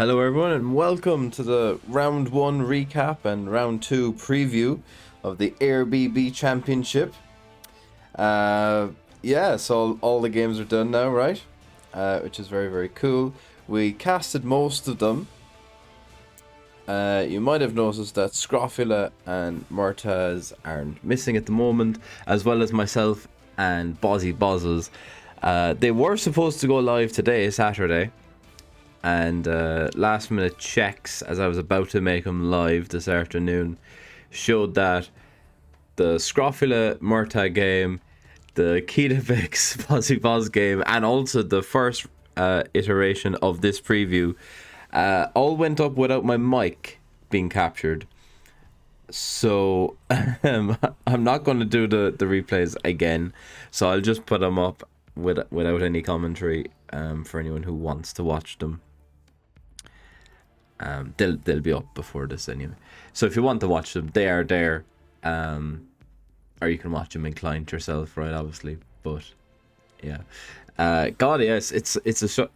Hello, everyone, and welcome to the round 1 recap and round 2 preview of the Éire BB Championship. So all the games are done now, right? Which is very, very cool. We casted most of them. You might have noticed that Scrofula and Murtaz are missing at the moment, as well as myself and Bozzy Bozzles. They were supposed to go live today, Saturday. And last minute checks as I was about to make them live this afternoon showed that the Scrofula Murta game, the Kitavix Fuzzy Buzz game, and also the first iteration of this preview all went up without my mic being captured. So I'm not going to do the replays again, so I'll just put them up without any commentary for anyone who wants to watch them. They'll be up before this anyway. So if you want to watch them, they are there. Or you can watch them in client yourself, right? Obviously, but yeah. Yes, it's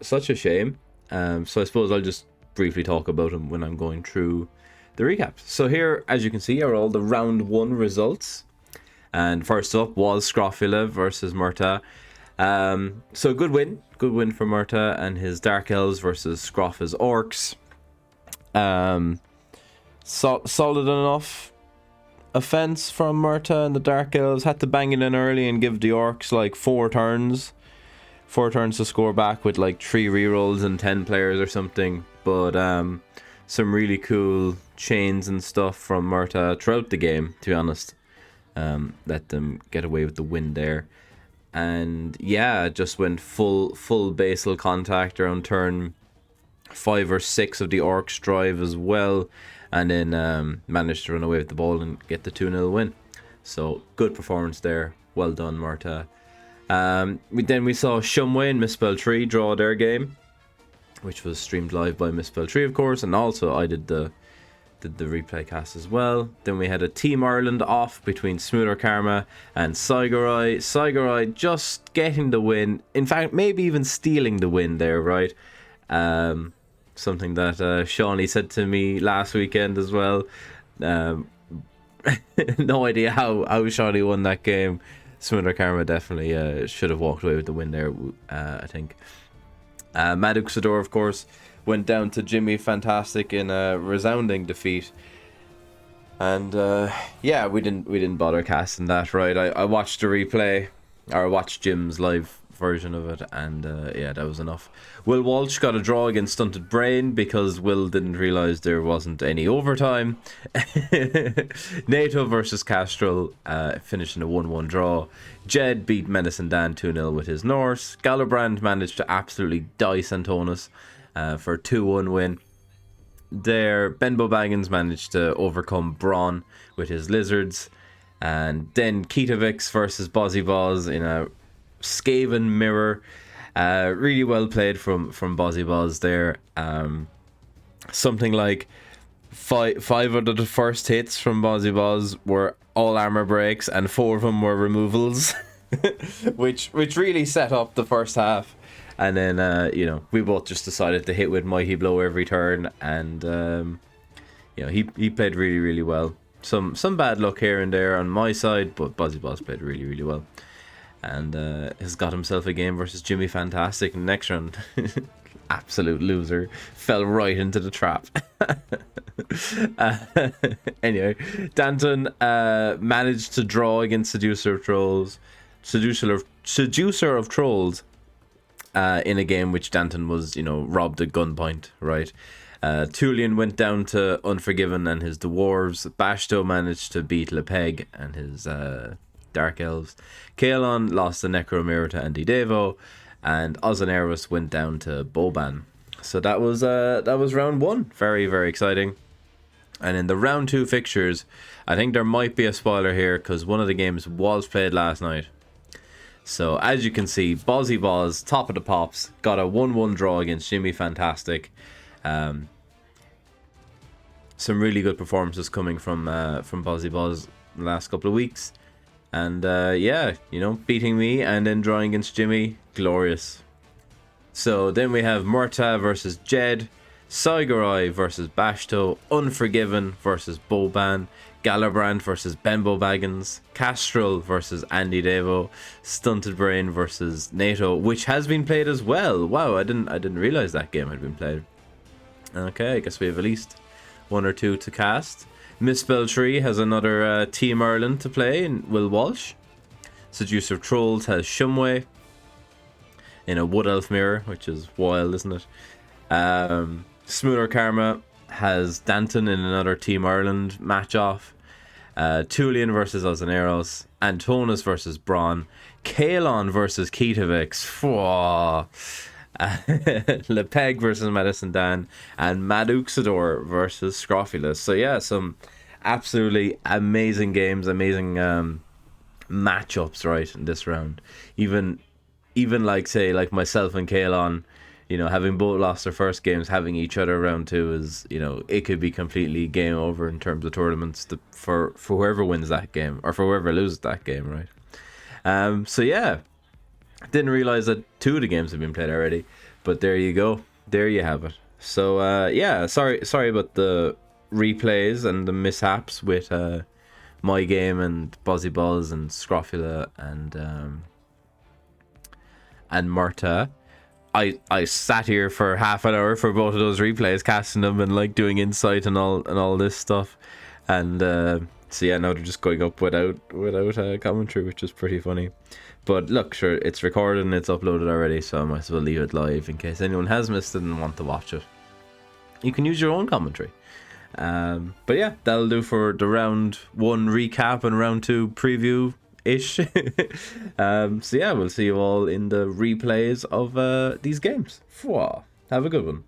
such a shame. So I suppose I'll just briefly talk about them when I'm going through the recaps. So here, as you can see, are all the round 1 results. And first up was Scrofula versus Murta. So good win for Murta and his Dark Elves versus Scroffa's Orcs. Solid enough offense from Murta and the Dark Elves. Had to bang it in early and give the Orcs like 4 turns to score back with like 3 rerolls and 10 players or something. But some really cool chains and stuff from Murta throughout the game, to be honest. Let them get away with the win there. And yeah, just went full basal contact around turn 5 or 6 of the Orcs drive as well, and then managed to run away with the ball and get the 2-0 win. So good performance there. Well done, Murta. We saw Shumway and Misspell 3 draw their game, which was streamed live by Misspell 3, of course, and also I did the replay cast as well. Then we had a Team Ireland off between Smoother Karma and Saigorai. Saigorai just getting the win. In fact, maybe even stealing the win there, right? Something that Shawnee said to me last weekend as well. No idea how Shawnee won that game. Smoother Karma definitely should have walked away with the win there, I think. Maduxador, of course, went down to Jimmy Fantastic in a resounding defeat. And we didn't bother casting that, right? I watched the replay, or I watched Jim's live version of it, and that was enough. Will Walsh got a draw against Stunted Brain because Will didn't realise there wasn't any overtime. NATO versus Castrol finished in a 1-1 draw. Jed beat Medicine Dan 2-0 with his Norse. Galabrand managed to absolutely dice Antonis for a 2-1 win. There, Benbow Baggins managed to overcome Braun with his Lizards. And then Kitavix versus Bozzy Boz in a Skaven mirror. Really well played from Bozzy Boz there. Something like five out of the first hits from Bozzy Boz were all armor breaks, and 4 of them were removals, which really set up the first half. And then we both just decided to hit with Mighty Blow every turn, and he played really, really well. Some bad luck here and there on my side, but Bozzy Boz played really, really well. And has got himself a game versus Jimmy Fantastic in the next round. Absolute loser. Fell right into the trap. Anyway, Danton managed to draw against Seducer of Trolls in a game which Danton was, robbed at gunpoint, right? Tulian went down to Unforgiven and his Dwarves. Bashto managed to beat Lepeg and his Dark Elves. Kaelon lost the Necromira to Andy Devo, and Ozaneris went down to Boban. So that was round 1. Very, very exciting. And in the round 2 fixtures, I think there might be a spoiler here because one of the games was played last night. So as you can see, Bozzy Boz, top of the pops, got a 1-1 draw against Jimmy Fantastic. Some really good performances coming from Bozzy Boz the last couple of weeks. And beating me and then drawing against Jimmy, glorious. So then we have Murta versus Jed. Saigorai versus Bashto, Unforgiven versus Boban, Galabrand versus Benbo Baggins, Castrol versus Andy Devo, Stunted Brain versus NATO, which has been played as well. Wow, I didn't realize that game had been played. Okay, I guess we have at least one or two to cast. Misspell Tree has another Team Ireland to play in Will Walsh. Seducer Trolls has Shumway in a Wood Elf mirror, which is wild, isn't it? Smoother Karma has Danton in another Team Ireland match-off. Tulian versus Ozaneros. Antonis versus Braun. Kalon versus Kitavix. Lepeg versus Medicine Dan. And Maduxador versus Scrofulus. So yeah, some absolutely amazing games, amazing matchups, right, in this round. Even like, say, like myself and Kalon, you know, having both lost their first games, having each other round two is, you know, it could be completely game over in terms of tournaments for whoever wins that game, or for whoever loses that game, right? So yeah, didn't realize that 2 of the games have been played already, but there you go, there you have it. So yeah, sorry about the replays and the mishaps with my game and Buzzy Buzz and Scrofula and Murta. I sat here for half an hour for both of those replays, casting them and like doing insight and all this stuff, and so yeah, now they're just going up without commentary, which is pretty funny. But look, sure, it's recorded and it's uploaded already, so I might as well leave it live in case anyone has missed it and want to watch it. You can use your own commentary. But yeah, that'll do for the round 1 recap and round 2 preview ish. So yeah, we'll see you all in the replays of these games. Have a good one.